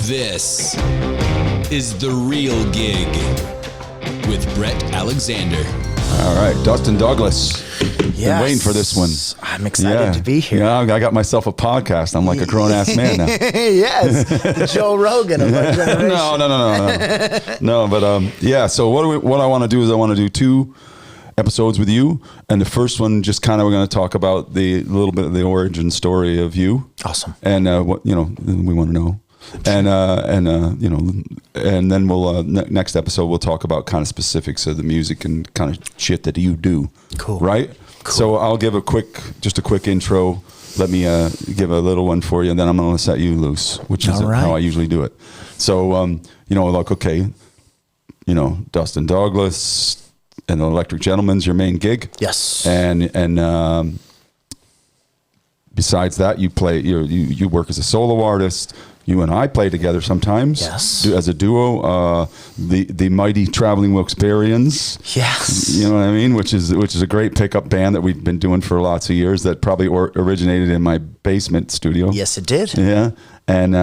This is The Real Gig with Bret Alexander. All right, Dustin Douglas. Yes. Been waiting for this one. I'm excited to be here. Yeah, I got myself a podcast. I'm like a grown-ass man now. Yes, the Joe Rogan of our generation. No, but yeah, so what I want to do is I want to do 2 episodes with you, and the first one just kind of we're going to talk about the little bit of the origin story of you. Awesome. And what we want to know. And then we'll next episode we'll talk about kind of specifics of the music and kind of shit that you do. Cool. Right? Cool. So I'll give a quick intro. Let me give a little one for you, and then I'm going to set you loose, which is how I usually do it. So Dustin Douglas and the Electric Gentleman's your main gig. Yes. And besides that, you work as a solo artist. You and I play together sometimes. Yes. As a duo, the mighty Traveling Wilkes-Barrians. Yes. You know what I mean? Which is a great pickup band that we've been doing for lots of years. That probably originated in my basement studio. Yes, it did. Yeah. And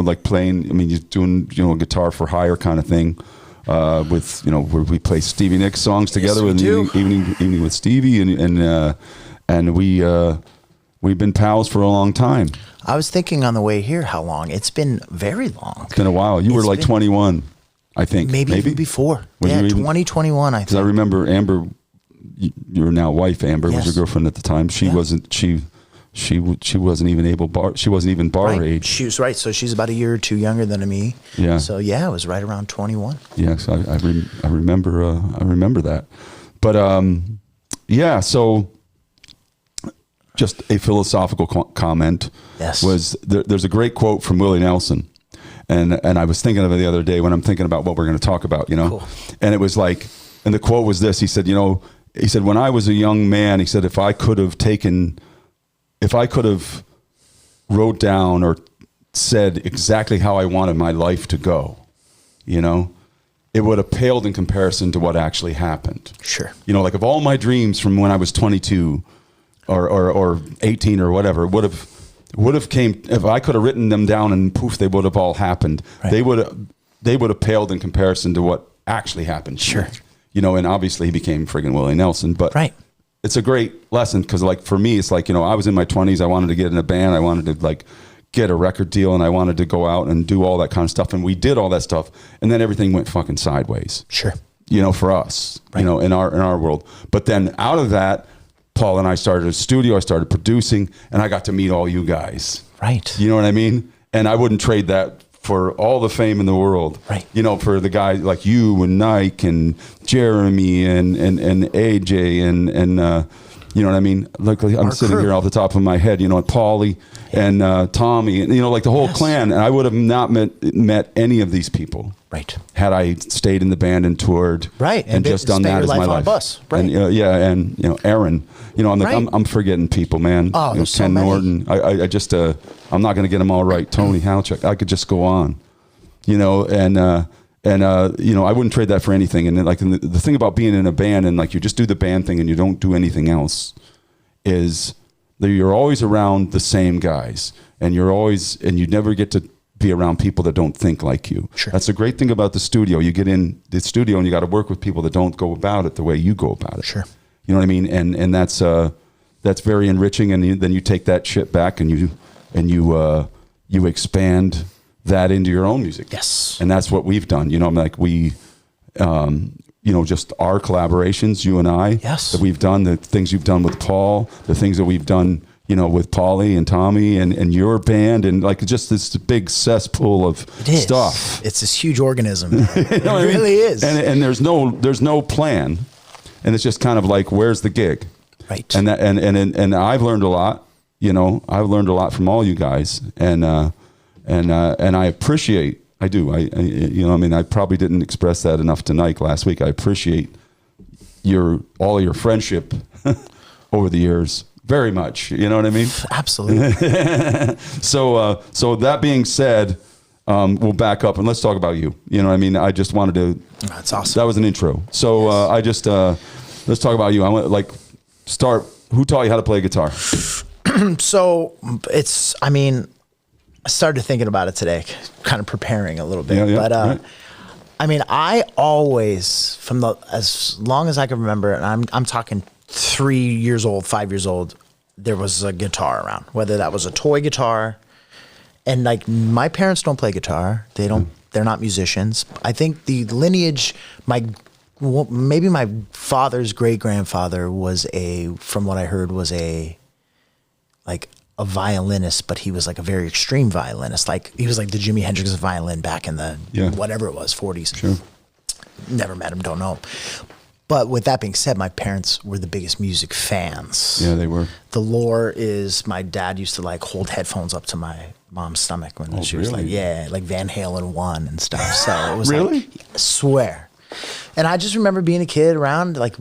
like playing. I mean, you're doing guitar for hire kind of thing. Where we play Stevie Nicks songs together with evening with Stevie, and we've been pals for a long time. I was thinking on the way here how long. It's been very long. It's been a while. You were like 21, I think. Maybe even before. Was 2021, I think. Because I remember Amber, your now wife Amber, was your girlfriend at the time. She wasn't. She wasn't even she wasn't even bar age. She was right. So she's about a year or 2 younger than me. Yeah. So yeah, it was right around 21. Yes, I remember. I remember that. But yeah. So just a philosophical comment. Yes. Was there's a great quote from Willie Nelson, and I was thinking of it the other day when I'm thinking about what we're going to talk about. Cool. And it was like, and the quote was this. He said, when I was a young man, he said, if I could have wrote down or said exactly how I wanted my life to go, it would have paled in comparison to what actually happened. Sure. Like of all my dreams from when I was 22 or 18 or whatever would have came, if I could have written them down and poof, they would have all happened. Right. They would have paled in comparison to what actually happened. Sure. And obviously he became friggin' Willie Nelson, but right. It's a great lesson because, like, for me, it's like, I was in my 20s. I wanted to get in a band. I wanted to, like, get a record deal, and I wanted to go out and do all that kind of stuff. And we did all that stuff, and then everything went fucking sideways. Sure. For us, right. In our world. But then out of that, Paul and I started a studio. I started producing, and I got to meet all you guys. Right. You know what I mean? And I wouldn't trade that for all the fame in the world. Right. For the guys like you and Nike and Jeremy and AJ and you know what I mean? Like I'm sitting here off the top of my head, Paulie and Tommy and like the whole clan. And I would have not met any of these people. Right. Had I stayed in the band and toured. Right. And just done that as my life. On a bus. Right. And and Aaron. I'm forgetting people, man. Oh, there's Ken so many. Norton. I just I'm not going to get them all right. Tony Halchuk. I could just go on. I wouldn't trade that for anything. And the thing about being in a band and like you just do the band thing and you don't do anything else is that you're always around the same guys and you never get to be around people that don't think like you. Sure. That's the great thing about the studio. You get in the studio and you got to work with people that don't go about it the way you go about it. Sure. You know what I mean? And that's very enriching. And then you take that shit back and you expand that into your own music. Yes. And that's what we've done. Just our collaborations, you and I, yes, that we've done, the things you've done with Paul, the things that we've done, with Paulie and Tommy and your band, and like just this big cesspool of stuff. It's this huge organism. It really is. And there's no plan. And it's just kind of like, where's the gig? Right. And I've learned a lot, I've learned a lot from all you guys. And I appreciate, I do. I probably didn't express that enough tonight last week. I appreciate all your friendship over the years very much. You know what I mean? Absolutely. So that being said, we'll back up and let's talk about you. You know what I mean? I just wanted to. That's awesome. That was an intro. So let's talk about you. I want to start. Who taught you how to play guitar? So I started thinking about it today. kind of preparing a little bit. Yeah, but right. I mean, I always, as long as I can remember, and I'm talking 3 years old, 5 years old, there was a guitar around, whether that was a toy guitar. And like, my parents don't play guitar. They're not musicians. I think the lineage, maybe my father's great grandfather was from what I heard, was a violinist, but he was like a very extreme violinist. Like, he was like the Jimi Hendrix of violin back in the whatever it was, 40s. Sure. Never met him, don't know him. But with that being said, my parents were the biggest music fans. Yeah, they were. The lore is my dad used to like hold headphones up to my mom's stomach when she was like, like Van Halen 1 and stuff. So it was Really? like, I swear. And I just remember being a kid around, like,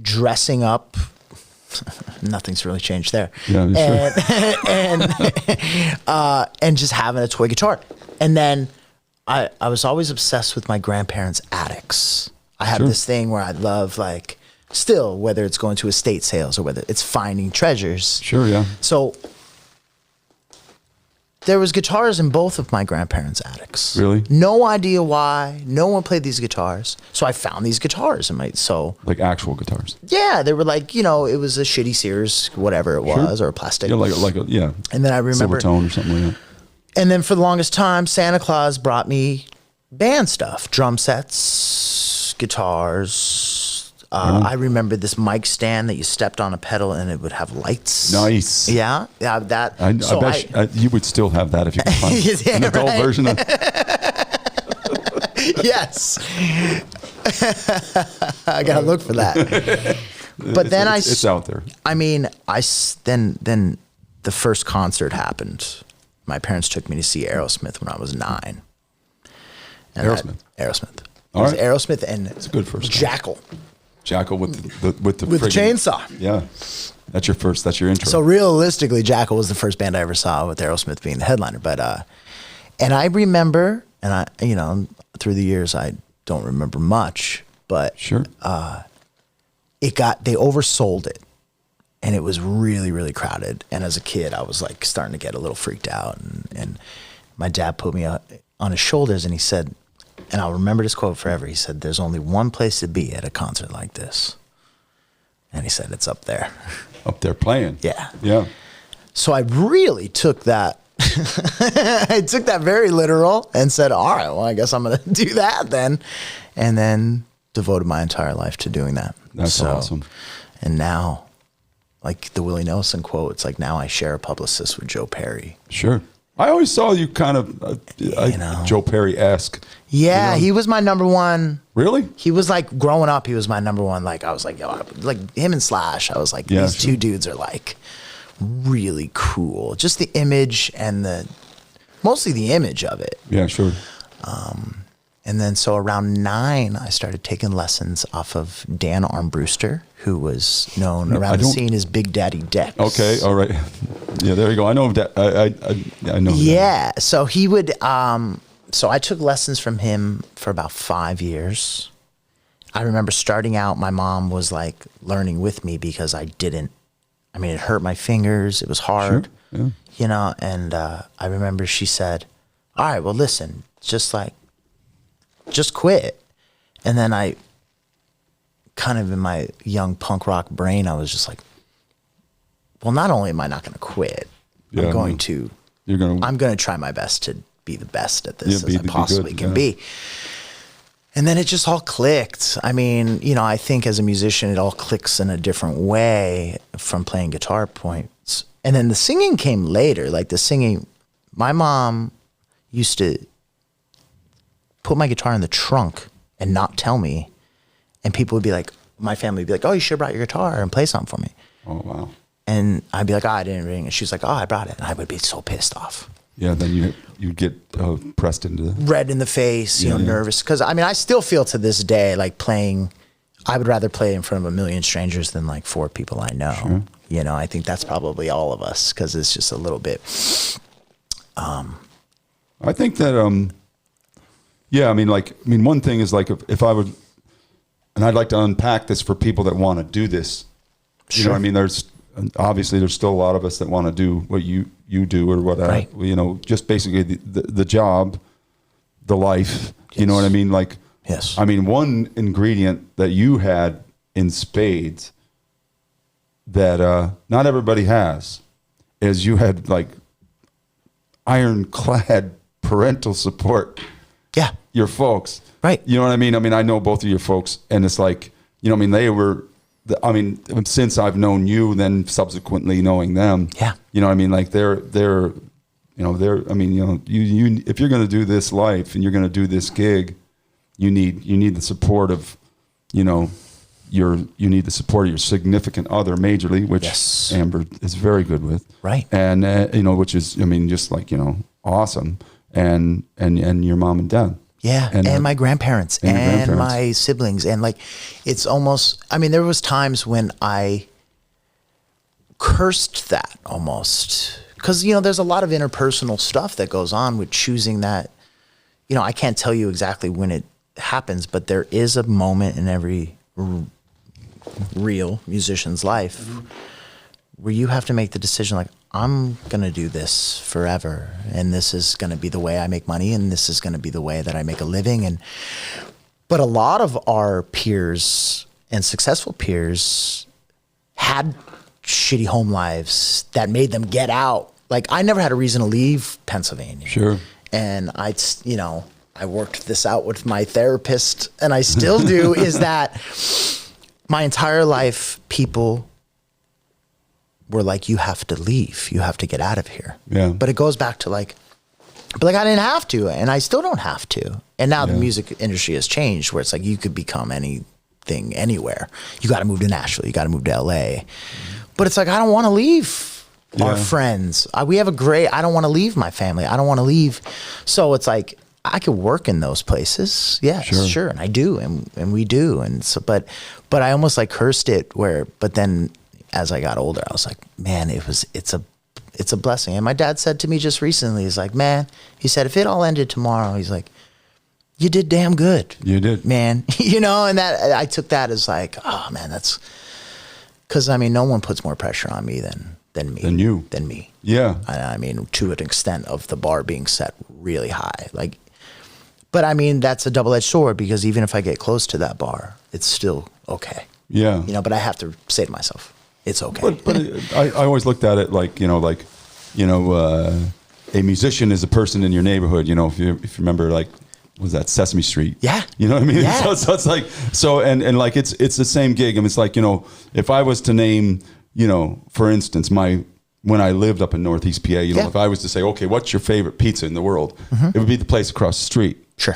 dressing up. Nothing's really changed there. Yeah, and just having a toy guitar. And then I was always obsessed with my grandparents' attics. I have this thing where I love, like, still, whether it's going to estate sales or whether it's finding treasures. Sure, yeah. So there was guitars in both of my grandparents' attics. Really? No idea why. No one played these guitars. So I found these guitars. Like actual guitars. Yeah, they were like, it was a shitty Sears, whatever it was, or a plastic. Yeah, And then I remember Silvertone or something like that. And then for the longest time, Santa Claus brought me band stuff, drum sets, guitars. I remember this mic stand that you stepped on a pedal and it would have lights. Nice. Yeah, that. I bet you would still have that if you could find an adult version of. Yes. I gotta look for that. But then it's out there. I mean, then the first concert happened. My parents took me to see Aerosmith when I was 9. And Aerosmith. All right. It was Aerosmith and it's a good first Jackal. Jackal with the chainsaw. Yeah, that's your intro. So realistically, Jackal was the first band I ever saw with Aerosmith being the headliner. But and I remember, and I through the years I don't remember much, but sure, they oversold it, and it was really, really crowded. And as a kid, I was like starting to get a little freaked out, and my dad put me on his shoulders, and he said, and I'll remember this quote forever. He said, "There's only one place to be at a concert like this." And he said, "It's up there." Up there playing. Yeah. Yeah. So I really took that. I took that very literal and said, all right, well, I guess I'm going to do that then. And then devoted my entire life to doing that. That's awesome. And now, like the Willie Nelson quote, it's like, now I share a publicist with Joe Perry. Sure. I always saw you kind of Joe Perry-esque. Yeah, he was my number one. Really? He was like, growing up, he was my number one. Like, I was like, yo, like him and Slash. I was like, these two dudes are like really cool. Just the image and mostly the image of it. Yeah, sure. And then so around 9, I started taking lessons off of Dan Armbruster, who was known around the scene as Big Daddy Dex. Okay, all right. Yeah, there you go. I know that. I know. Yeah, so he would. So I took lessons from him for about 5 years. I remember starting out, my mom was like learning with me because it hurt my fingers. It was hard, and I remember she said, all right, well, listen, just quit. And then I kind of in my young punk rock brain, I was just like, well, not only am I not going to quit, I'm going to try my best to be the best at this as I possibly can be. And then it just all clicked. I mean, I think as a musician, it all clicks in a different way from playing guitar points. And then the singing came later. Like the singing, my mom used to put my guitar in the trunk and not tell me. And people would be like, my family would be like, oh, you should have brought your guitar and play something for me. Oh, wow. And I'd be like, oh, I didn't ring. And she was like, oh, I brought it. And I would be so pissed off. Yeah, then you'd get pressed into the... Red in the face, nervous. Because, I still feel to this day like playing... I would rather play in front of a million strangers than like 4 people I know. Sure. I think that's probably all of us because it's just a little bit... I think that... one thing is like if I would... And I'd like to unpack this for people that want to do this. You know what I mean? There's... obviously there's still a lot of us that want to do what you do or what, right. You know, just basically the job, the life, you know what I mean? Like, yes. I mean, one ingredient that you had in spades that not everybody has is you had like ironclad parental support. Yeah. Your folks. Right. You know what I mean? I mean, I know both of your folks, and it's like, you know, I mean, they were, I mean, since I've known you, then subsequently knowing them. Yeah. You know what I mean? Like they're, you know, I mean, you know, you if you're going to do this life and you're going to do this gig, you need the support of, you know, you need the support of your significant other majorly, which yes. Amber is very good with. Right. And, you know, which is, I mean, just like, you know, awesome. And your mom and dad. Yeah. And my grandparents and my siblings. And like, it's almost, I mean, there was times when I cursed that almost. Because, you know, there's a lot of interpersonal stuff that goes on with choosing that. You know, I can't tell you exactly when it happens, but there is a moment in every real musician's life where you have to make the decision, like, I'm going to do this forever, and this is going to be the way I make money, and this is going to be the way that I make a living. But a lot of our peers and successful peers had shitty home lives that made them get out. Like, I never had a reason to leave Pennsylvania. Sure. And I worked this out with my therapist, and I still do, is that my entire life, people were like, you have to leave. You have to get out of here. Yeah. But it goes back to like, I didn't have to, and I still don't have to. And now the music industry has changed where it's like you could become anything anywhere. You got to move to Nashville. You got to move to LA. But it's like, I don't want to leave our friends. We have I don't want to leave my family. I don't want to leave. So it's like, I could work in those places. Yeah, sure. And I do. And we do. And so, but I almost like cursed it but then as I got older, I was like, man, it's a blessing. And my dad said to me just recently, he's like, man, he said, if it all ended tomorrow, he's like, you did damn good. You did, man. You know, and that I took that as like, oh man, that's because I mean, no one puts more pressure on me than me. Than me. Yeah. I mean, to an extent of the bar being set really high. Like, but I mean, that's a double-edged sword because even if I get close to that bar, it's still okay. Yeah. You know, but I have to say to myself, it's okay. But I always looked at it like, a musician is a person in your neighborhood. You know, if you remember, like, was that Sesame Street? Yeah. You know what I mean? Yeah. So it's like, and like, it's the same gig. I mean, it's like, you know, if I was to name, you know, for instance, when I lived up in Northeast PA, you know, if I was to say, okay, what's your favorite pizza in the world? Mm-hmm. It would be the place across the street. Sure.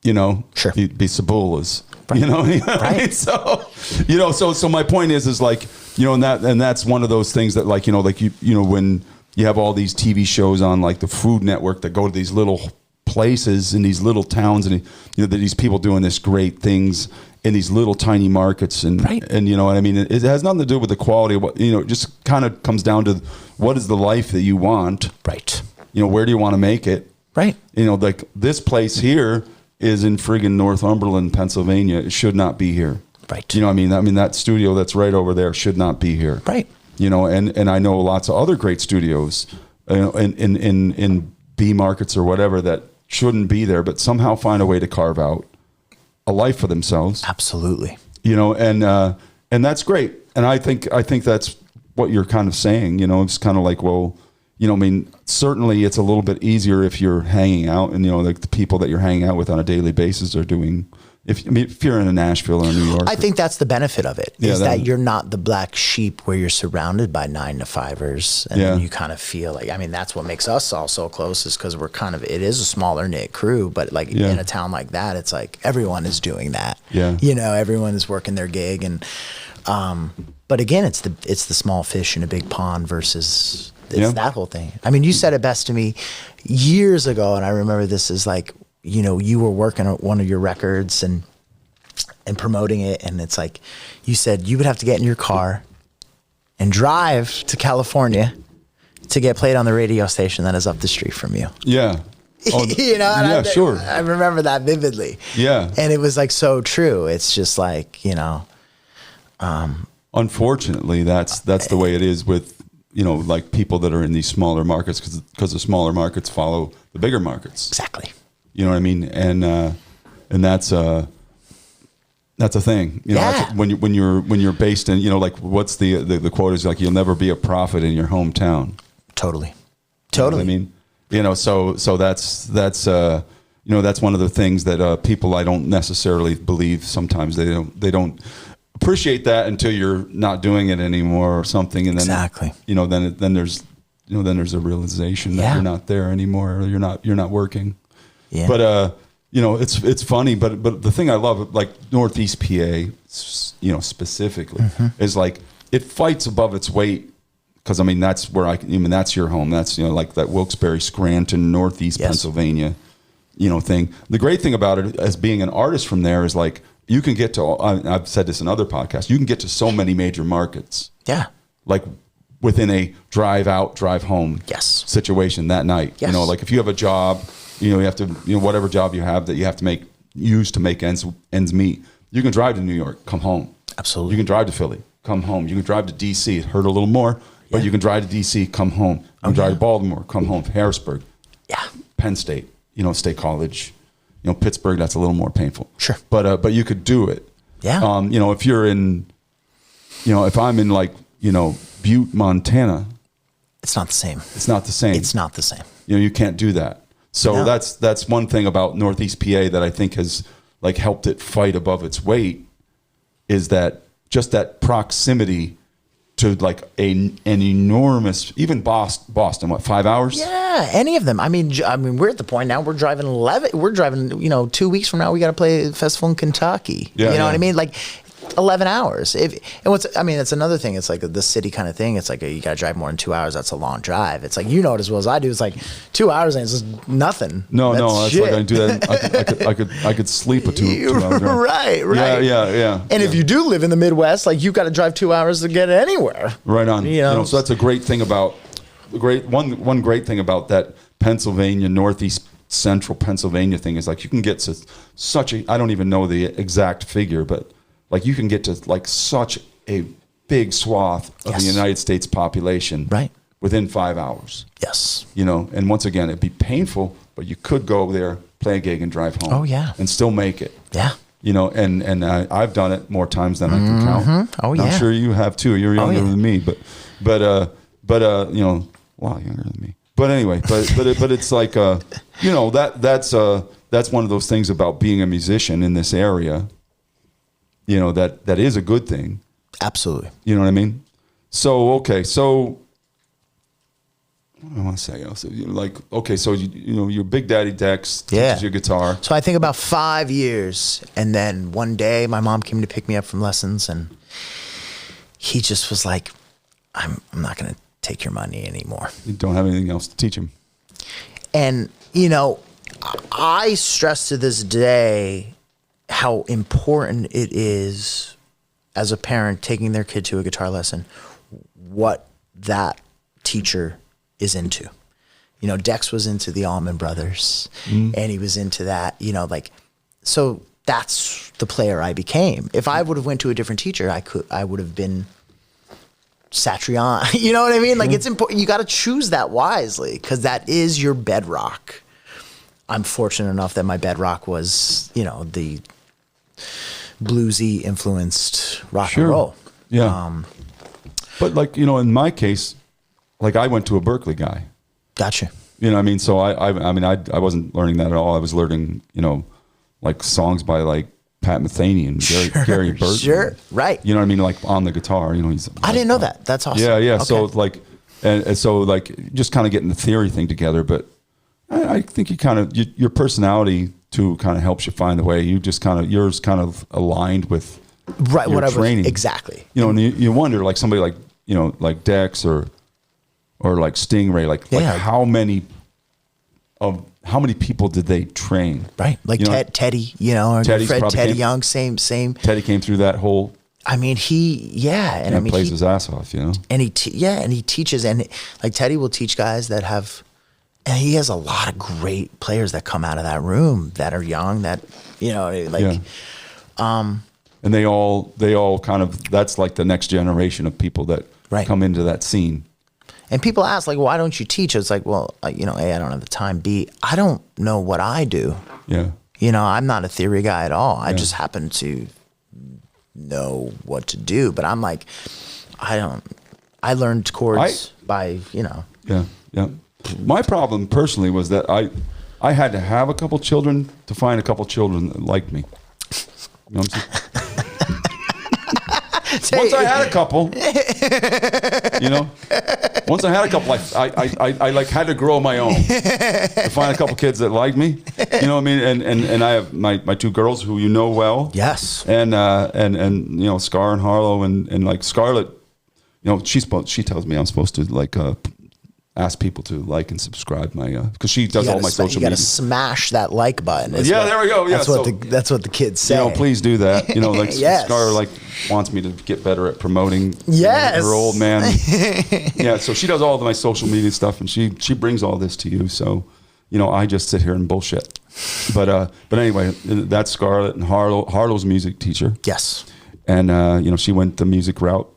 You know, it'd be Cebula's. Right. You know, right. So, you know, so my point is like, you know, and that's one of those things that like, you know, when you have all these TV shows on like the Food Network that go to these little places in these little towns, and you know, these people doing this great things in these little tiny markets, and you know what I mean. It has nothing to do with the quality of what, you know. It just kind of comes down to what is the life that you want, right? You know, where do you want to make it, right? You know, like this place here is in friggin' Northumberland, Pennsylvania. It should not be here. Right. You know, I mean that studio that's right over there should not be here. Right. You know, and I know lots of other great studios, you know, in B markets or whatever that shouldn't be there, but somehow find a way to carve out a life for themselves. Absolutely. You know, and that's great. And I think that's what you're kind of saying. You know, it's kind of like, well, you know, I mean, certainly it's a little bit easier if you're hanging out, and you know, like the people that you're hanging out with on a daily basis are doing. If you're in a Nashville or New York, I think that's the benefit of it, is that you're not the black sheep where you're surrounded by 9-to-5ers, and then you kind of feel like, I mean, that's what makes us all so close, is because it is a smaller knit crew, but like in a town like that, it's like everyone is doing that. Yeah, you know, everyone is working their gig, and but again, it's the small fish in a big pond versus that whole thing. I mean, you said it best to me years ago, and I remember this is like, you know, you were working on one of your records and promoting it, and it's like you said you would have to get in your car and drive to California to get played on the radio station that is up the street from you. Yeah. Oh, you know, sure. I remember that vividly. Yeah. And it was like so true. It's just like, you know, unfortunately, that's the way it is with, like people that are in these smaller markets, because the smaller markets follow the bigger markets. Exactly. You know what I mean? And that's a thing. Yeah. When you're based in, like what's the quote is like, you'll never be a prophet in your hometown. Totally. You know what I mean? So that's that's one of the things that people, I don't necessarily believe sometimes they don't appreciate that until you're not doing it anymore or something, and then exactly. Then there's a realization that you're not there anymore, or you're not working. Yeah. But it's funny, but the thing I love, like Northeast PA, specifically, is like it fights above its weight. Because I mean that's where that's your home. That's like that Wilkes-Barre, Scranton, Northeast Pennsylvania, thing. The great thing about it, as being an artist from there, is like you can get to. I've said this in other podcasts. You can get to so many major markets. Yeah. Like within a drive out, drive home. Yes. Situation that night. Yes. Like if you have a job, you have to whatever job you have that you have to use to make ends meet. You can drive to New York, come home. Absolutely. You can drive to Philly, come home. You can drive to DC. It hurt a little more. But you can drive to DC, come home. You can drive to Baltimore, come home. Harrisburg, Penn State, State College, Pittsburgh. That's a little more painful. Sure, but you could do it. Yeah. If you're in, if I'm in like Butte, Montana, it's not the same. It's not the same. It's not the same. You can't do that. So that's one thing about Northeast PA that I think has like helped it fight above its weight, is that just that proximity to like an enormous, even Boston, what, 5 hours? Yeah, any of them. I mean, we're at the point now. We're driving 2 weeks from now. We got to play a festival in Kentucky. Yeah, you know what I mean? Like 11 hours. It's another thing. It's like the city kind of thing. It's like you got to drive more than 2 hours. That's a long drive. It's like, it as well as I do. It's like 2 hours and it's just nothing. No, that's like I do that. I could sleep a 2 hour drive. Right. Yeah. And if you do live in the Midwest, like you've got to drive 2 hours to get anywhere. Right on. So that's a great thing about one great thing about that Pennsylvania, Northeast Central Pennsylvania thing is like you can get to such a, I don't even know the exact figure, but like you can get to like such a big swath of the United States population within 5 hours. Yes. And once again, it'd be painful, but you could go there, play a gig, and drive home. Oh, yeah. And still make it. Yeah. And I've done it more times than I can count. Oh, yeah. I'm sure you have too. You're younger than me, but a lot younger than me. But anyway, but it's like that's one of those things about being a musician in this area. That is a good thing. Absolutely. You know what I mean? So, okay. So, what do I want to say? So your Big Daddy Dex teaches you guitar. So I think about 5 years. And then one day my mom came to pick me up from lessons and he just was like, I'm not going to take your money anymore. You don't have anything else to teach him. And, I stress to this day how important it is as a parent taking their kid to a guitar lesson, what that teacher is into. Dex was into the Allman Brothers and he was into that, so that's the player I became. If I would have went to a different teacher, I would have been Satriani. You know what I mean? Like it's important. You got to choose that wisely because that is your bedrock. I'm fortunate enough that my bedrock was, the bluesy influenced rock and roll. Yeah. But like, in my case, like I went to a Berkeley guy. Gotcha. So I wasn't learning that at all. I was learning, like songs by like Pat Metheny and Gary Burton. Sure. Right. You know what I mean? Like on the guitar, he's. I didn't know that. That's awesome. Yeah. Okay. So like, and so like just kind of getting the theory thing together, but I think your personality too kind of helps you find the way. You just yours kind of aligned with your training. Exactly. And you wonder like somebody like, like Dex or like Stingray, like how many people did they train? Right. Like Teddy, or Teddy Young, same. Teddy came through that whole. I mean, he plays his ass off, And he teaches, and like Teddy will teach guys that have. And he has a lot of great players that come out of that room that are young, that, And they all kind of, that's like the next generation of people that come into that scene. And people ask, like, why don't you teach? It's like, well, you know, A, I don't have the time. B, I don't know what I do. Yeah. You know, I'm not a theory guy at all. I just happen to know what to do. But I'm like, I learned chords by, you know. Yeah, yeah. My problem personally was that I had to have a couple children to find a couple children that liked me. You know what I'm saying? Once I had a couple, you know, once I had a couple, I like had to grow my own to find a couple kids that like me. You know what I mean? And I have my two girls who you know well. Yes. And you know, Scar and Harlow and like Scarlett, you know, she tells me I'm supposed to like ask people to like and subscribe my because she does all my social media. You got to smash that like button. Yeah, there we go. Yeah, that's what the kids say. You know, please do that. You know, like yes. Scar like wants me to get better at promoting. Yes. Her old man. Yeah, so she does all of my social media stuff, and she brings all this to you. So, you know, I just sit here and bullshit. But anyway, that's Scarlett and Harlow. Harlow's a music teacher. Yes. And you know, she went the music route,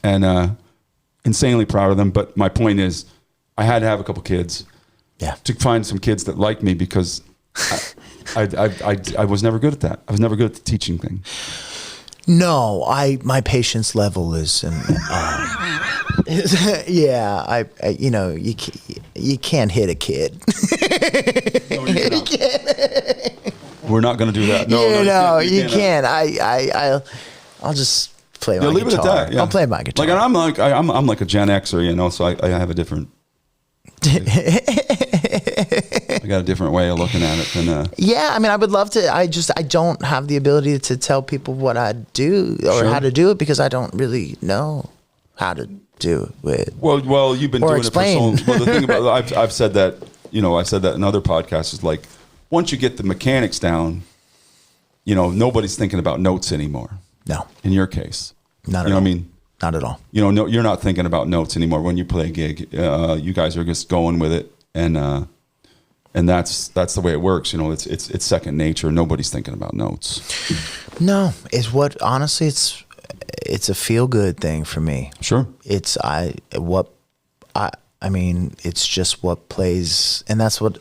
and insanely proud of them. But my point is, I had to have a couple kids, to find some kids that like me because I was never good at that. I was never good at the teaching thing. No, my patience level is, yeah. You know, you can't hit a kid. No, you can't. We're not going to do that. No, you can't. I'll just play my guitar. Leave it at that. Yeah. I'll play my guitar. Like I'm like a Gen Xer, you know, so I have a different. I got a different way of looking at it than. Yeah, I mean, I would love to. I don't have the ability to tell people what I do or how to do it because I don't really know how to do it. Well, you've been doing explain. it for so. Well, the thing about I've said that, you know, I said that in other podcasts is like once you get the mechanics down, you know, nobody's thinking about notes anymore. No, in your case, not at all. You know what I mean? Not at all. You know, no, you're not thinking about notes anymore when you play a gig. You guys are just going with it, and that's the way it works. You know, it's second nature. Nobody's thinking about notes. No, honestly, it's a feel good thing for me. Sure. I mean, it's just what plays, and that's what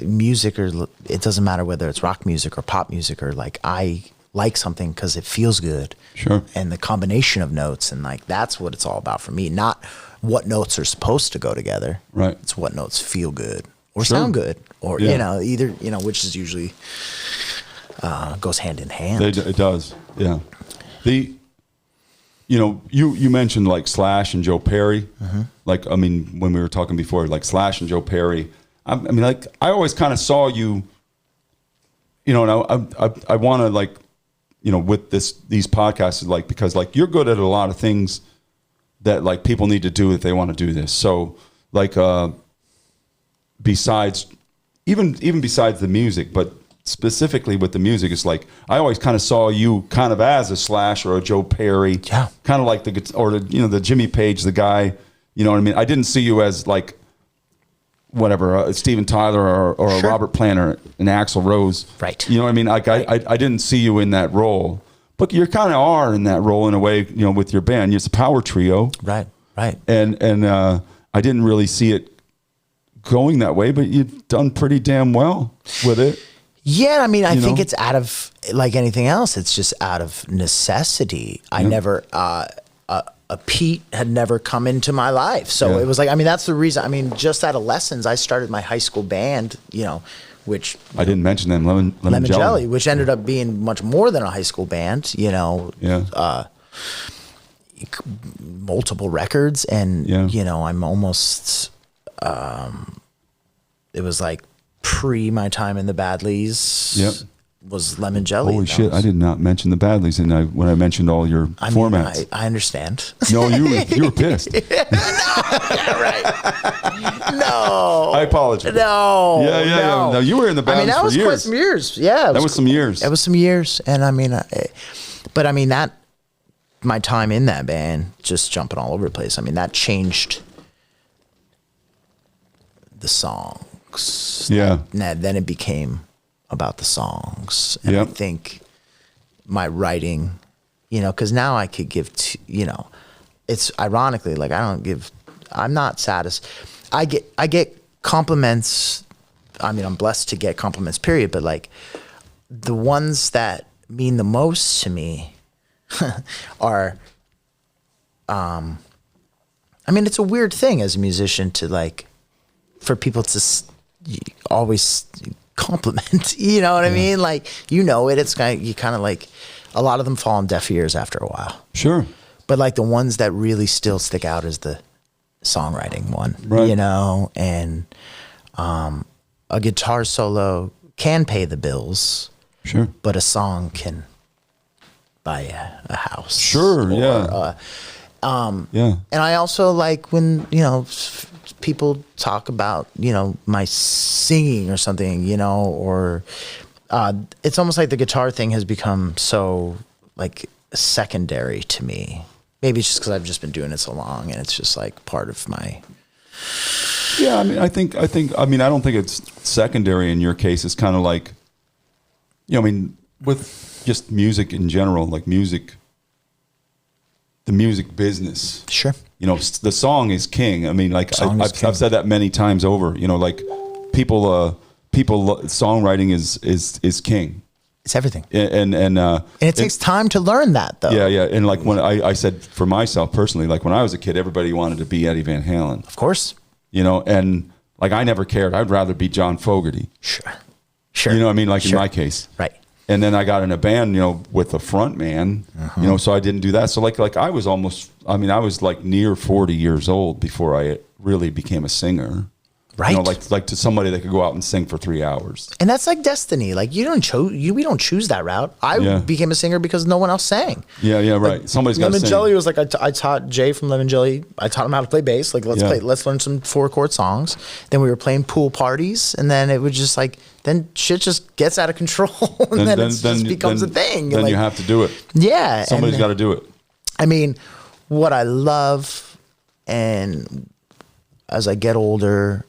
music or it doesn't matter whether it's rock music or pop music or like I like something because it feels good. Sure. And the combination of notes and like that's what it's all about for me. Not what notes are supposed to go together. Right. It's what notes feel good or sound good or you know either which is usually goes hand in hand. It does. Yeah. You know, you mentioned like Slash and Joe Perry. Mm-hmm. Like I mean, when we were talking before, like Slash and Joe Perry. I mean, like I always kind of saw you. You know, and I want to like. You know, with these podcasts, like because like you're good at a lot of things that like people need to do if they want to do this. So like besides even besides the music, but specifically with the music, it's like I always kind of saw you kind of as a Slash or a Joe Perry, kind of like the Jimmy Page, the guy. You know what I mean? I didn't see you as like. Whatever, Steven Tyler or a Robert Plant or an Axl Rose. Right. You know what I mean? Like I didn't see you in that role, but you kind of are in that role in a way, you know, with your band. It's a power trio. Right. And I didn't really see it going that way, but you've done pretty damn well with it. Yeah, I mean, I think it's out of, like anything else, it's just out of necessity. I never... a Pete had never come into my life. So it was like, I mean, that's the reason. I mean, just out of lessons, I started my high school band, you know, which... I didn't mention them, Lemon Jelly. Which ended up being much more than a high school band, you know. Yeah. Multiple records. And, you know, I'm almost... it was like pre my time in the Badleys. Yep. Was Lemon Jelly. Holy shit! I did not mention the Badleys, and when I mentioned all your formats. I understand. No, you were pissed. No, right? No, I apologize. No, yeah. No, you were in the Badleys for years. I mean, that was quite some years. Yeah, that was some years. That was some years, and I mean, but I mean that my time in that band, just jumping all over the place. I mean, that changed the songs. Yeah. Then it became about the songs, and I think my writing you know, because now I could give, you know, it's ironically like I'm not satisfied. I get compliments. I mean, I'm blessed to get compliments, period. But like the ones that mean the most to me are, I mean, it's a weird thing as a musician to like, for people to always compliment, you know what I mean? Like, you know it, it's kind of, you kind of like, a lot of them fall on deaf ears after a while. Sure. But like the ones that really still stick out is the songwriting one, right. You know, and a guitar solo can pay the bills. Sure. But a song can buy a house. Sure, yeah. Yeah. And I also like when, you know, people talk about, you know, my singing or something, you know, or it's almost like the guitar thing has become so like secondary to me. Maybe it's just because I've just been doing it so long and it's just like part of my. Yeah, I mean, I don't think it's secondary in your case. It's kind of like, you know, I mean, with just music in general, like music, the music business. Sure. You know, the song is king. I mean, like I've said that many times over. You know, like people, songwriting is king. It's everything. And it takes time to learn that, though. Yeah, yeah. And like when I said for myself personally, like when I was a kid, everybody wanted to be Eddie Van Halen. Of course. You know, and like I never cared. I'd rather be John Fogerty. Sure. You know what I mean? Like in my case. Right. And then I got in a band, you know, with a front man, you know, so I didn't do that. So like I was I was like near 40 years old before I really became a singer. Right. You know, like to somebody that could go out and sing for 3 hours. And that's like destiny. Like we don't choose that route. I became a singer because no one else sang. Yeah, yeah, right. Like, somebody's got to sing. Lemon Jelly was like, I taught Jay from Lemon Jelly. I taught him how to play bass. Like, let's learn some 4-chord songs. Then we were playing pool parties. And then it was just like, then shit just gets out of control. and then it just becomes a thing. Then like, you have to do it. Yeah. Somebody's got to do it. I mean, what I love, and as I get older,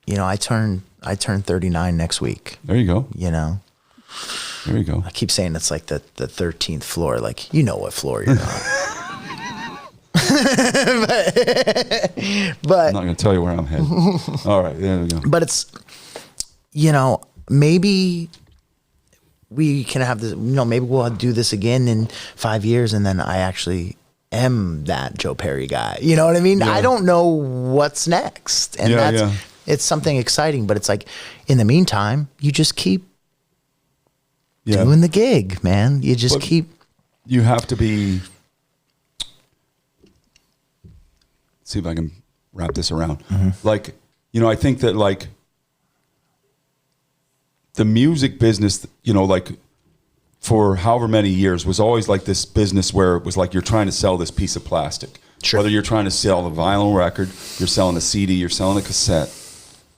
you know, I turn 39 next week. There you go. You know, there you go. I keep saying it's like the 13th floor. Like, you know what floor you're on. but I'm not going to tell you where I'm headed. All right, there we go. But it's, you know, maybe we can have this. You know, maybe we'll do this again in 5 years, and then I actually am that Joe Perry guy. You know what I mean? Yeah. I don't know what's next, and it's something exciting, but it's like, in the meantime, you just keep doing the gig, man. You just keep. You have to be. Let's see if I can wrap this around. Like, you know, I think that like the music business, you know, like for however many years was always like this business where it was like you're trying to sell this piece of plastic. Sure. Whether you're trying to sell a vinyl record, you're selling a CD, you're selling a cassette.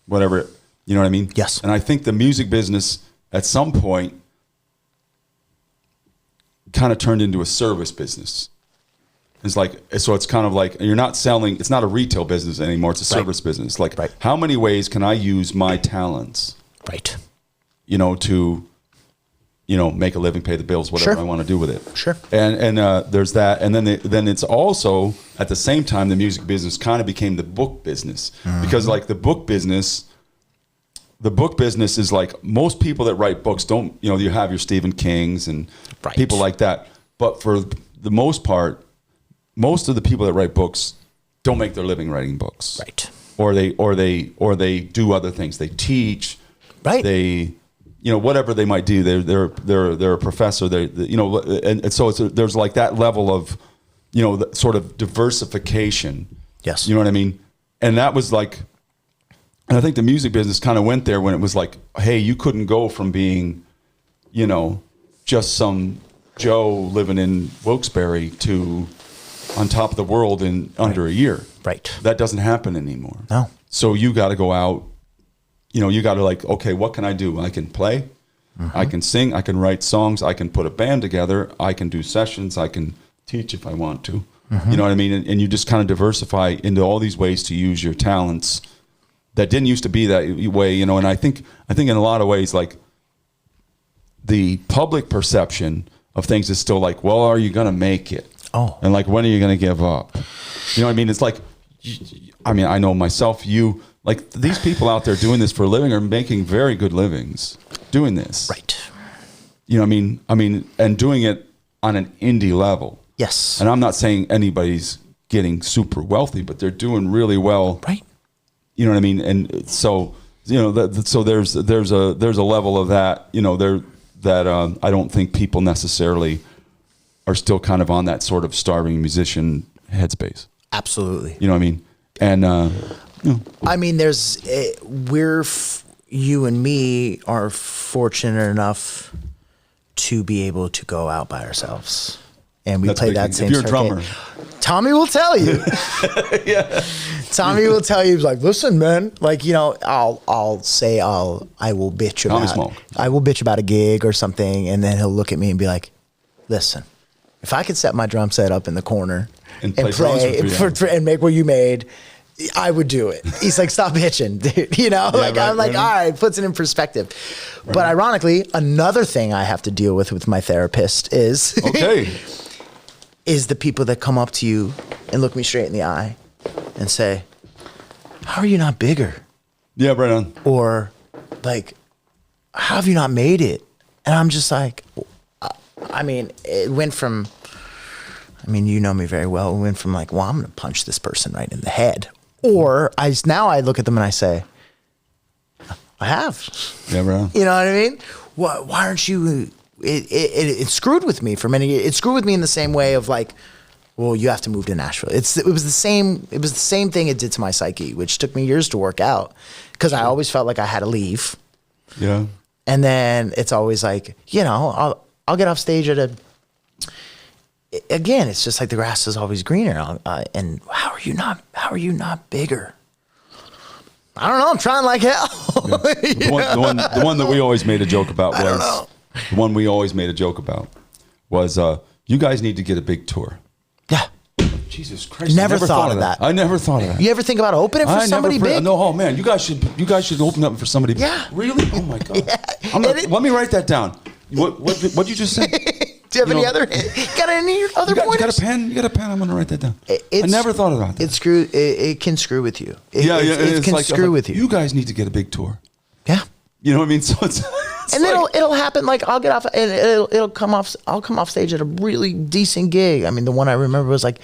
Whatever, you know what I mean? Yes. And I think the music business at some point kind of turned into a service business. It's like, so it's kind of like, you're not selling, it's not a retail business anymore, it's a service business. Like, how many ways can I use my talents? Right. You know, to, you know, make a living, pay the bills, whatever I want to do with it. Sure. And there's that. And then it's also, at the same time, the music business kind of became the book business. Because like the book business is like, most people that write books don't, you know, you have your Stephen Kings and people like that. But for the most part, most of the people that write books don't make their living writing books. Right. Or they do other things. They teach. Right. They, you know, whatever they might do, they're a professor. They you know, and so there's like that level of, you know, the sort of diversification. Yes. You know what I mean? And that was like, and I think the music business kind of went there when it was like, hey, you couldn't go from being, you know, just some Joe living in Wilkes-Barre to on top of the world in under a year. Right. That doesn't happen anymore. No. So you got to go out. You know, you got to like, okay, what can I do? I can play, I can sing, I can write songs, I can put a band together, I can do sessions, I can teach if I want to. You know what I mean? And you just kind of diversify into all these ways to use your talents that didn't used to be that way, you know. And I think in a lot of ways, like the public perception of things is still like, well, are you going to make it? Oh. And like, when are you going to give up? You know what I mean? It's like, I mean, I know myself, you, like these people out there doing this for a living are making very good livings doing this. Right. You know what I mean, and doing it on an indie level. Yes. And I'm not saying anybody's getting super wealthy, but they're doing really well. Right. You know what I mean? And so, you know, so there's a level of that, you know, that I don't think people necessarily are still kind of on that sort of starving musician headspace. Absolutely. You know what I mean? And, you know. I mean, you and me are fortunate enough to be able to go out by ourselves. And we play that same if you're a drummer. Tommy will tell you. Yeah. Tommy will tell you, like, listen, man, like, you know, I will bitch about a gig or something, and then he'll look at me and be like, listen, if I could set my drum set up in the corner and play and make what you made, I would do it. He's like, stop bitching, dude. You know, yeah, like, right, I'm like, all right, puts it in perspective. Right. But ironically, another thing I have to deal with my therapist is, is the people that come up to you and look me straight in the eye and say, how are you not bigger? Yeah, right on. Or like, how have you not made it? And I'm just like, I mean, it went from, I mean, you know me very well. It went from like, well, I'm going to punch this person right in the head. Or now I look at them and I say, I have. Yeah, bro. You know what I mean? Why aren't you? It screwed with me for many years. It screwed with me in the same way of like, well, you have to move to Nashville. It was the same thing it did to my psyche, which took me years to work out because I always felt like I had to leave. Yeah. And then it's always like, you know, I'll get off stage again, it's just like the grass is always greener. And how are you not bigger? I don't know. I'm trying like hell. Yeah. The one that we always made a joke about was you guys need to get a big tour. Yeah. Jesus Christ! Never thought of that. I never thought of that. You ever think about opening for somebody big? No. Oh man, you guys should open up for somebody big. Yeah. Really? Oh my God. Yeah. Let me write that down. What you just said? Do you have any other pointers? You got a pen? I'm going to write that down. I never thought about that. It can screw with you. It can screw with you. You guys need to get a big tour. Yeah. You know what I mean? So it's and then it'll happen. Like I'll get off and it'll come off. I'll come off stage at a really decent gig. I mean, the one I remember was like,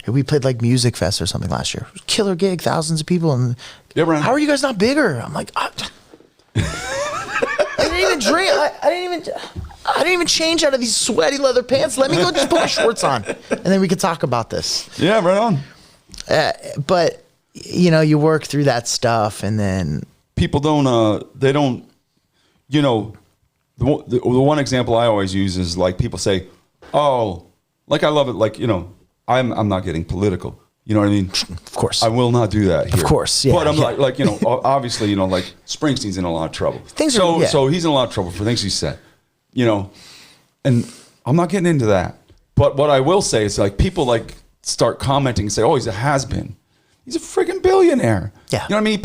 we played like Music Fest or something last year. It was a killer gig, thousands of people. And how are you guys not bigger? I'm like, I didn't even drink. I didn't even change out of these sweaty leather pants. Let me go just put my shorts on, and then we can talk about this. Yeah, right on. But you know, you work through that stuff, and then people don't. They don't. You know, the one example I always use is like people say, "Oh, like I love it." Like, you know, I'm not getting political. You know what I mean? Of course. I will not do that here. Of course, yeah. But I'm like, you know, obviously, you know, like Springsteen's in a lot of trouble. So he's in a lot of trouble for things he said. You know, and I'm not getting into that. But what I will say is like people like start commenting and say, "Oh, he's a has-been." He's a freaking billionaire. Yeah. You know what I mean?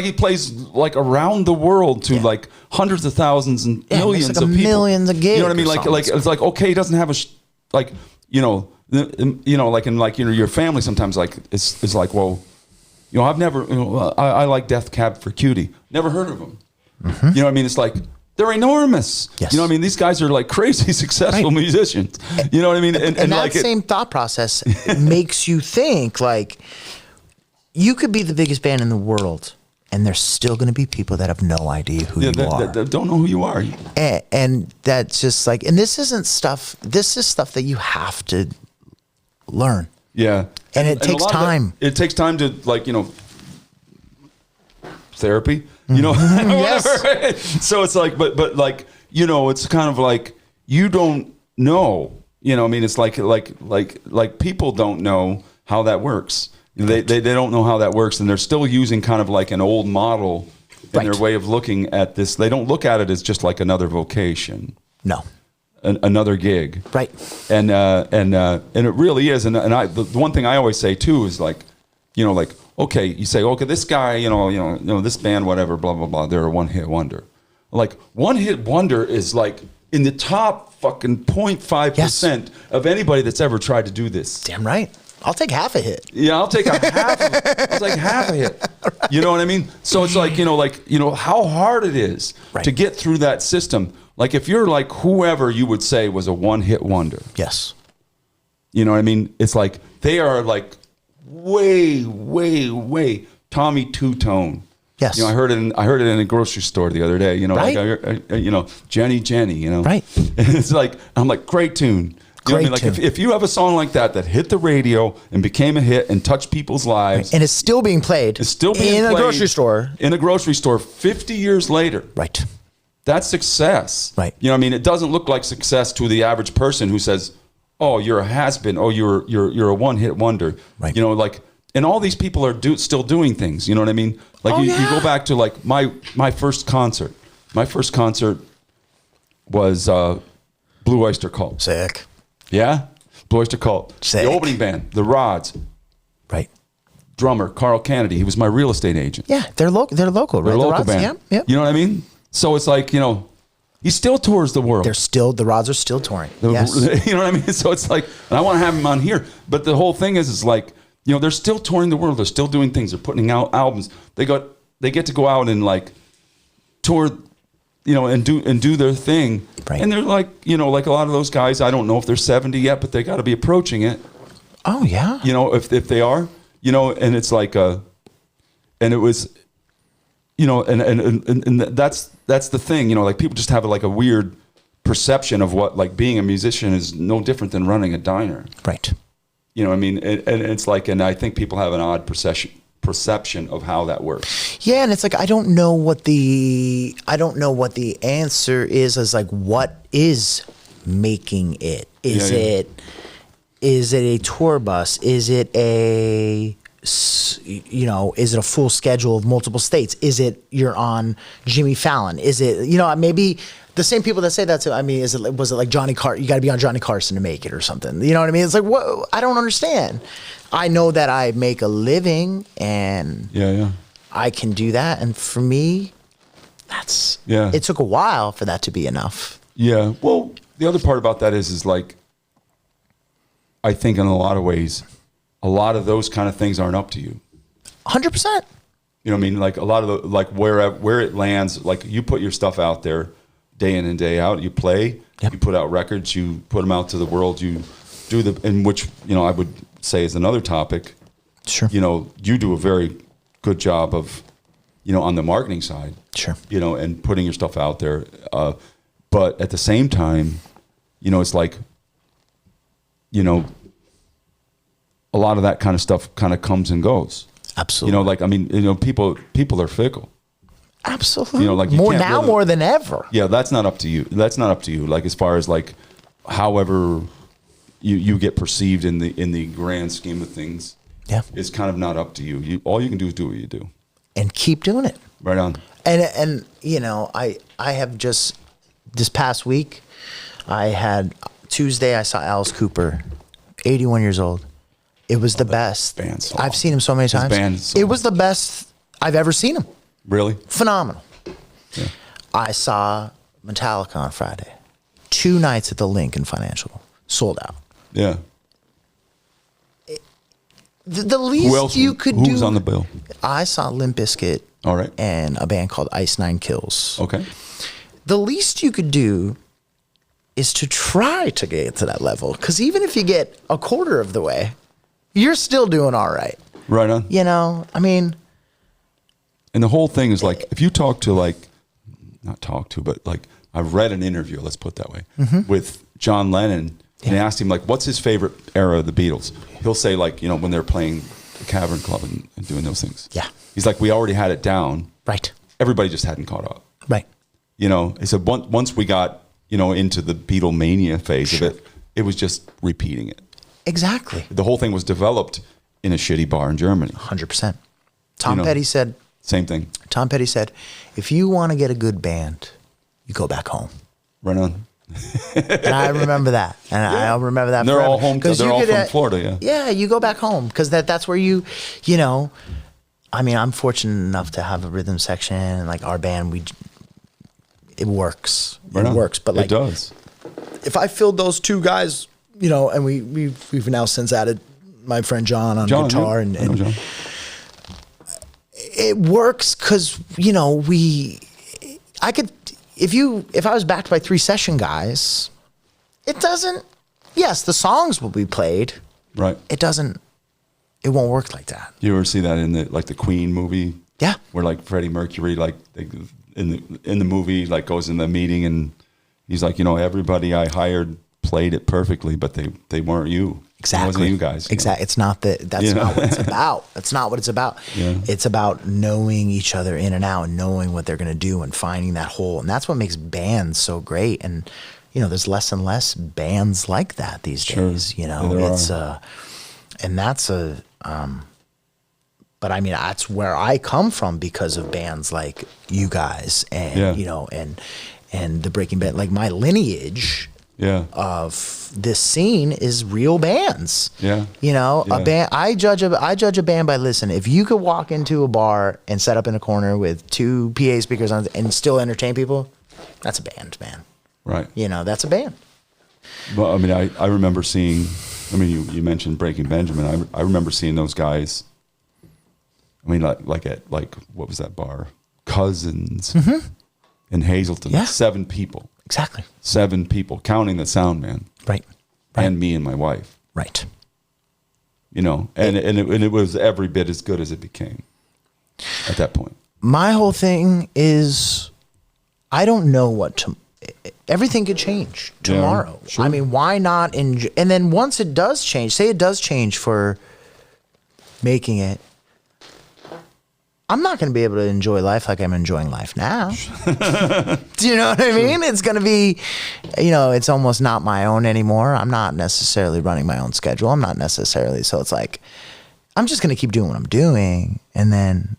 He plays like around the world to like hundreds of thousands and millions like of people. Millions of gigs. You know what I mean? Like it's like, okay, he doesn't have like, you know, like in like, you know, your family sometimes like it's like, well, you know, I've never, you know, I like Death Cab for Cutie. Never heard of them. Mm-hmm. You know what I mean? It's like, they're enormous. Yes. You know what I mean? These guys are like crazy successful musicians. You know what I mean? And that like same thought process makes you think like you could be the biggest band in the world and there's still going to be people that have no idea who you are. That don't know who you are. And that's just like, and this is stuff that you have to learn. Yeah. And it takes time. It takes time to like, you know, therapy, you know, whatever. So it's like, but like, you know, it's kind of like, you don't know, you know, I mean, it's like people don't know how that works. They don't know how that works, and they're still using kind of like an old model in their way of looking at this. They don't look at it as just like another vocation. No. Another gig. Right. And it really is. And the one thing I always say too is like, you know, like, okay, you say, okay, this guy, you know, this band, whatever, blah, blah, blah, they're a one-hit wonder. Like, one-hit wonder is like, in the top fucking 0.5% of anybody that's ever tried to do this. Damn right. I'll take half a hit. Yeah, I'll take half a hit. You know what I mean? So it's like, how hard it is to get through that system. Like if you're like whoever you would say was a one-hit wonder. Yes. You know what I mean? It's like they are like way, way, way Tommy Two-Tone. Yes. I heard it in a grocery store the other day. Like Jenny. Right. And it's like I'm like great tune. You know what I mean? Like if you have a song like that hit the radio and became a hit and touched people's lives, and it's still being played, in a grocery store. In a grocery store 50 years later. Right. That's success. Right. You know what I mean? It doesn't look like success to the average person who says, "Oh, you're a has-been. Oh, you're a one-hit wonder." Right. And all these people are still doing things. You know what I mean? Like you go back to like my first concert. My first concert was Blue Oyster Cult. Sick. Yeah? Blue Oyster Cult. Sick. The opening band, The Rods. Right. Drummer, Carl Kennedy. He was my real estate agent. Yeah, they're local. They're local, right? They're a local Rods? band. Yeah. You know what I mean? So it's like, he still tours the world. The Rods are still touring. Yes. You know what I mean? So it's like, and I want to have him on here. But the whole thing is like, they're still touring the world. They're still doing things. They're putting out albums. They get to go out and like tour, and do their thing. Right. And they're like, like a lot of those guys, I don't know if they're 70 yet, but they got to be approaching it. Oh yeah. If they are, and it's like and it was, and that's the thing, like people just have like a weird perception of what like being a musician is no different than running a diner. Right. You know what I mean? And it's like, and I think people have an odd perception of how that works. Yeah, and it's like I don't know what the answer is as like what is making it? Is it a tour bus? Is it a is it a full schedule of multiple states? Is it you're on Jimmy Fallon? Is it maybe the same people that say that to, I mean, was it like Johnny Carson? You got to be on Johnny Carson to make it or something. You know what I mean? It's like, what? I don't understand. I know that I make a living and I can do that. And for me, it took a while for that to be enough. Yeah. Well, the other part about that is like, I think in a lot of ways, a lot of those kind of things aren't up to you. 100%. You know what I mean? Like a lot of the, like where it lands, like you put your stuff out there day in and day out, you play, you put out records, you put them out to the world, you do in which, I would say is another topic. Sure. You do a very good job of, on the marketing side. Sure. And putting your stuff out there. But at the same time, it's like, a lot of that kind of stuff kind of comes and goes. Absolutely. People are fickle. Absolutely. Like more than ever. Yeah, that's not up to you. Like as far as like, however you get perceived in the grand scheme of things. Yeah, it's kind of not up to you. All you can do is do what you do, and keep doing it. Right on. And I have just this past week, I had Tuesday. I saw Alice Cooper, 81 years old. It was the best. I've seen him so many times. It was the best I've ever seen him. Really? Phenomenal. Yeah. I saw Metallica on Friday. 2 nights at the Lincoln Financial. Sold out. Yeah. The least you could do. Who's on the bill? I saw Limp Bizkit. All right. And a band called Ice Nine Kills. Okay. The least you could do is to try to get to that level. Because even if you get a quarter of the way, you're still doing all right. Right on. And the whole thing is like, if you talk to but like, I've read an interview, let's put it that way, with John Lennon, and they asked him like, what's his favorite era of the Beatles? He'll say like, when they're playing the Cavern Club and doing those things. Yeah. He's like, we already had it down. Right. Everybody just hadn't caught up. Right. He said once we got, into the Beatlemania phase of it, it was just repeating it. Exactly. The whole thing was developed in a shitty bar in Germany. 100%. Tom Petty said, same thing. Tom Petty said, if you want to get a good band, you go back home. Right on. And I remember that. And I'll remember that. And they're all home because they're all from Florida, yeah. Yeah, you go back home because that's where I'm fortunate enough to have a rhythm section, and like our band, it works. Right it on. works. But like, it does. If I filled those two guys, you know, and we've now since added my friend John on guitar, yeah. and John. It works because, you know, I could, if I was backed by 3 session guys, it doesn't, yes, the songs will be played. Right. It won't work like that. You ever see that in the Queen movie? Yeah. Where like Freddie Mercury, like in the movie, like goes in the meeting and he's like, you know, everybody I hired played it perfectly, but they weren't you. Exactly. It wasn't you guys. Exactly. It's not that's not what it's about. That's not what it's about. Yeah. It's about knowing each other in and out and knowing what they're going to do and finding that hole. And that's what makes bands so great. And, you know, there's less and less bands like that these days, you know, and that's but I mean, that's where I come from because of bands like you guys and, you know, and the Breaking Band, like my lineage of this scene is real bands. Yeah. You know, a band, I judge a band by, listen, if you could walk into a bar and set up in a corner with 2 PA speakers on and still entertain people, that's a band, man. Right. You know, that's a band. Well, I mean, I remember seeing, I mean, you mentioned Breaking Benjamin. I remember seeing those guys. I mean, like at what was that bar? Cousins in Hazleton. Yeah. 7 people. Exactly. 7 people, counting the sound man. Right. And me and my wife. Right. You know, and it was every bit as good as it became at that point. My whole thing is, I don't know everything could change tomorrow. Yeah, sure. I mean, why not and then once it does change, say it does change for making it, I'm not going to be able to enjoy life like I'm enjoying life now. Do you know what I mean? It's going to be, you know, it's almost not my own anymore. I'm not necessarily running my own schedule. I'm not necessarily. So it's like, I'm just going to keep doing what I'm doing. And then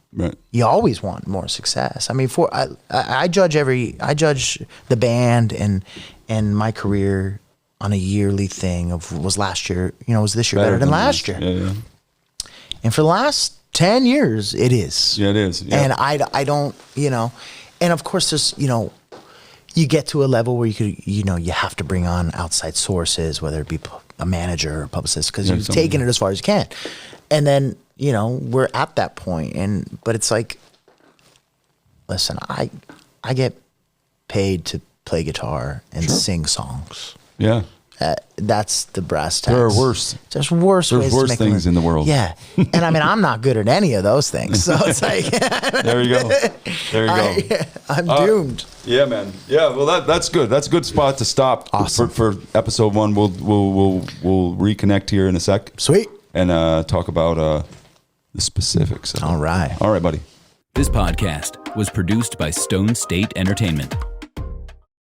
you always want more success. I mean, I judge the band and my career on a yearly thing of, was last year, you know, was this year better than last year? Yeah. And for the last 10 years, it is. Yeah, it is. Yeah. And I don't, you know, and of course there's, you know, you get to a level where you have to bring on outside sources, whether it be a manager or a publicist, because you've taken it as far as you can. And then, you know, we're at that point, but it's like, listen, I get paid to play guitar and sing songs. Yeah. That's the brass tacks. There are worse. There's worse ways to make things in the world. Yeah. And I mean, I'm not good at any of those things. So it's like there you go. There you go. I'm doomed. Yeah, man. Yeah, well that's good. That's a good spot to stop. Awesome. For episode 1. We'll reconnect here in a sec. Sweet. And talk about the specifics. All right. All right, buddy. This podcast was produced by Stone State Entertainment.